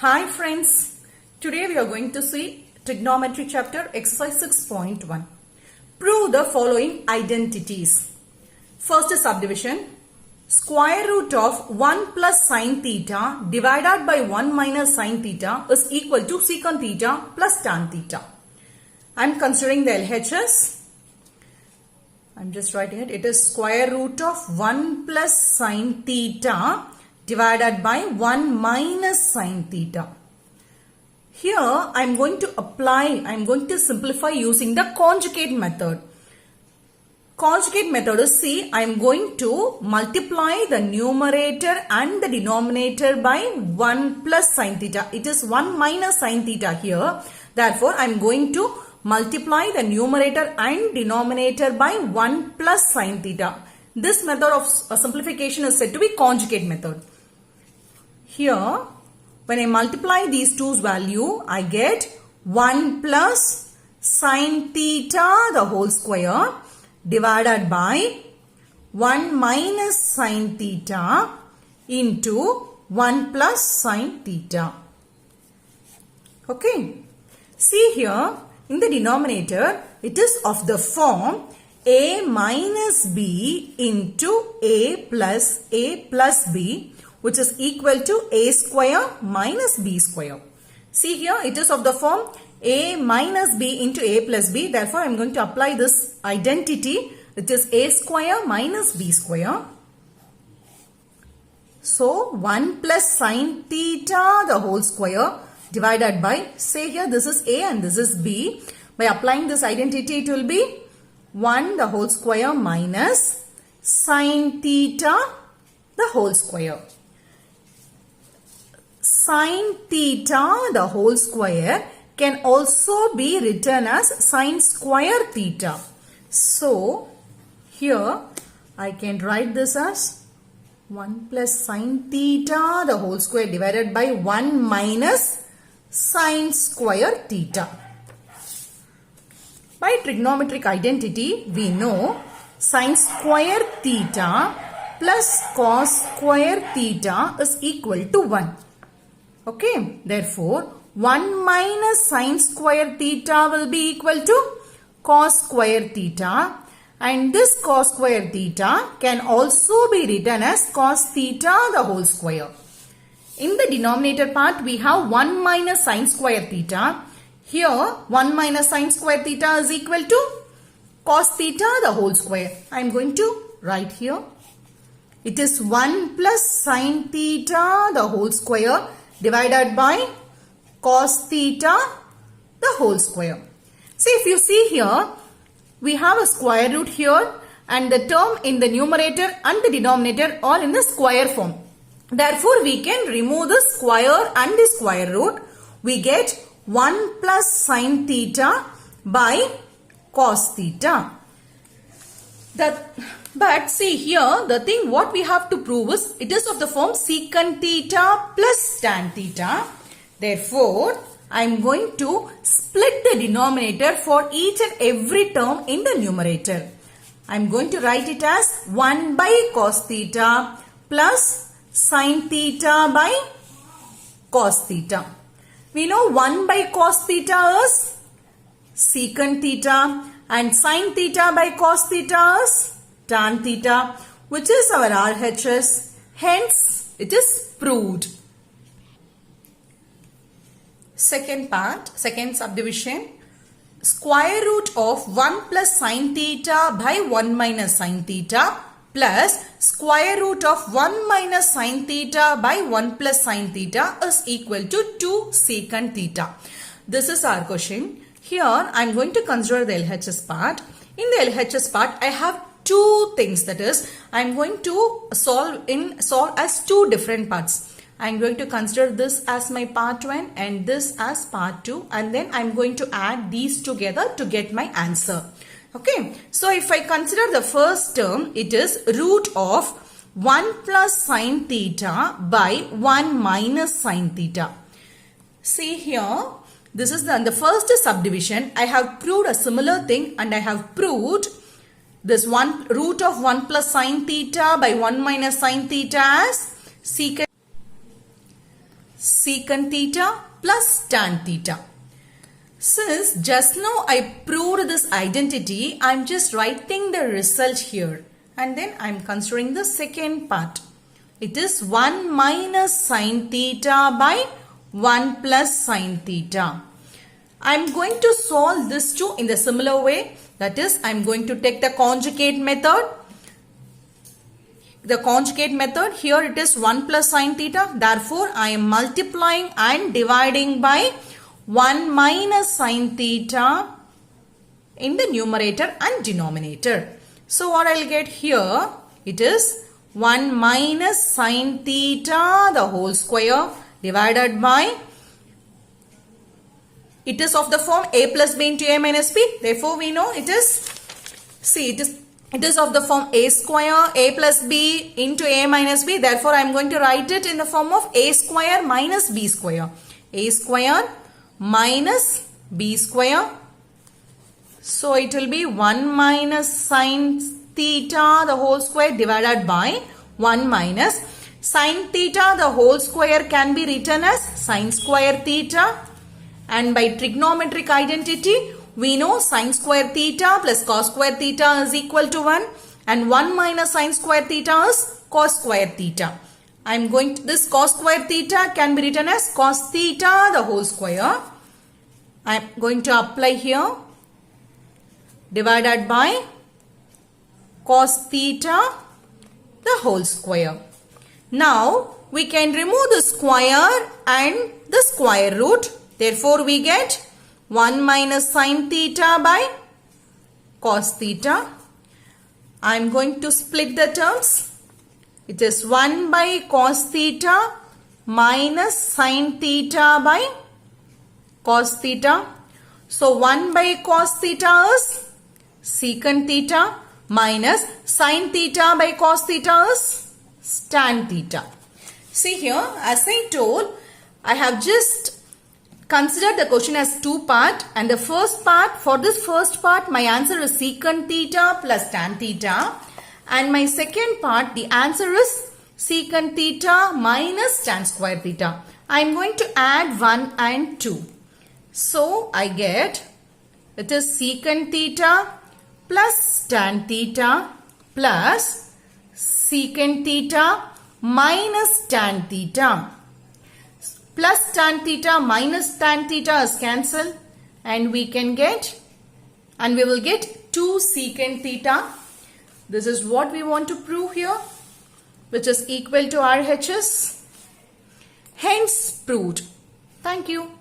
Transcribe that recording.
Hi friends, today we are going to see trigonometry chapter exercise 6.1. Prove the following identities. First subdivision, square root of 1 plus sine theta divided by 1 minus sine theta is equal to secant theta plus tan theta. I am considering the LHS. I am just writing it. It is square root of 1 plus sine theta divided by 1 minus sine theta. Here I am going to simplify using the conjugate method. Conjugate method is, see, I am going to multiply the numerator and the denominator by 1 plus sine theta. It is 1 minus sine theta here. Therefore, I am going to multiply the numerator and denominator by 1 plus sine theta. This method of simplification is said to be conjugate method. Here, when I multiply these two's value, I get 1 plus sine theta the whole square divided by 1 minus sine theta into 1 plus sine theta. Okay. See here, in the denominator, it is of the form a minus b into a plus b, which is equal to a square minus b square. See here, it is of the form a minus b into a plus b. Therefore, I am going to apply this identity, which is a square minus b square. So, 1 plus sine theta the whole square divided by, say here this is a and this is b. By applying this identity, it will be 1 the whole square minus sine theta the whole square. Sine theta the whole square can also be written as sine square theta. So, here I can write this as 1 plus sine theta the whole square divided by 1 minus sine square theta. By trigonometric identity, we know sine square theta plus cos square theta is equal to 1. Okay, therefore, 1 minus sine square theta will be equal to cos square theta, and this cos square theta can also be written as cos theta the whole square. In the denominator part, we have 1 minus sine square theta. Here, 1 minus sine square theta is equal to cos theta the whole square. I am going to write here. It is 1 plus sine theta the whole square divided by cos theta the whole square. See, if you see here, we have a square root here and the term in the numerator and the denominator all in the square form. Therefore, we can remove the square and the square root. We get 1 plus sine theta by cos theta. But see here, the thing what we have to prove is it is of the form secant theta plus tan theta. Therefore, I am going to split the denominator for each and every term in the numerator. I am going to write it as 1 by cos theta plus sin theta by cos theta. We know 1 by cos theta is secant theta and sin theta by cos theta is tan theta, which is our RHS. Hence, it is proved. Second part, second subdivision. Square root of 1 plus sine theta by 1 minus sine theta plus square root of 1 minus sine theta by 1 plus sine theta is equal to 2 secant theta. This is our question. Here, I am going to consider the LHS part. In the LHS part, I have two things, that is, I am going to solve as two different parts. I am going to consider this as my part 1 and this as part 2, and then I am going to add these together to get my answer. Okay, so if I consider the first term, it is root of 1 plus sine theta by 1 minus sine theta. See here, this is the first subdivision. I have proved a similar thing and I have proved this root of 1 plus sine theta by 1 minus sine theta as secant. secant theta plus tan theta. Since just now I proved this identity, I am just writing the result here and then I am considering the second part. It is 1 minus sin theta by 1 plus sin theta. I am going to solve this too in the similar way. That is, I am going to take the conjugate method. The conjugate method, here it is 1 plus sin theta. Therefore, I am multiplying and dividing by 1 minus sin theta in the numerator and denominator. So what I will get here, it is 1 minus sin theta the whole square divided by, it is of the form a plus b into a minus b. Therefore, we know it is, see, it is of the form a square a plus b into a minus b. Therefore, I am going to write it in the form of a square minus b square. A square minus b square. So, it will be 1 minus sin theta the whole square divided by 1 minus sin theta the whole square can be written as sin square theta. And by trigonometric identity, we know sin square theta plus cos square theta is equal to 1. And 1 minus sin square theta is cos square theta. This cos square theta can be written as cos theta the whole square. I am going to apply here. Divided by cos theta the whole square. Now, we can remove the square and the square root. Therefore, we get 1 minus sin theta by cos theta. I am going to split the terms. It is 1 by cos theta minus sin theta by cos theta. So, 1 by cos theta is secant theta minus sin theta by cos theta is tan theta. See here, as I told, I have just considered the question as two parts, and the first part, for this first part, my answer is secant theta plus tan theta, and my second part, the answer is secant theta minus tan square theta. I am going to add 1 and 2. So, I get, it is secant theta plus tan theta plus secant theta minus tan theta. Plus tan theta minus tan theta is cancelled and we will get 2 secant theta. This is what we want to prove here, which is equal to RHS. Hence proved. Thank you.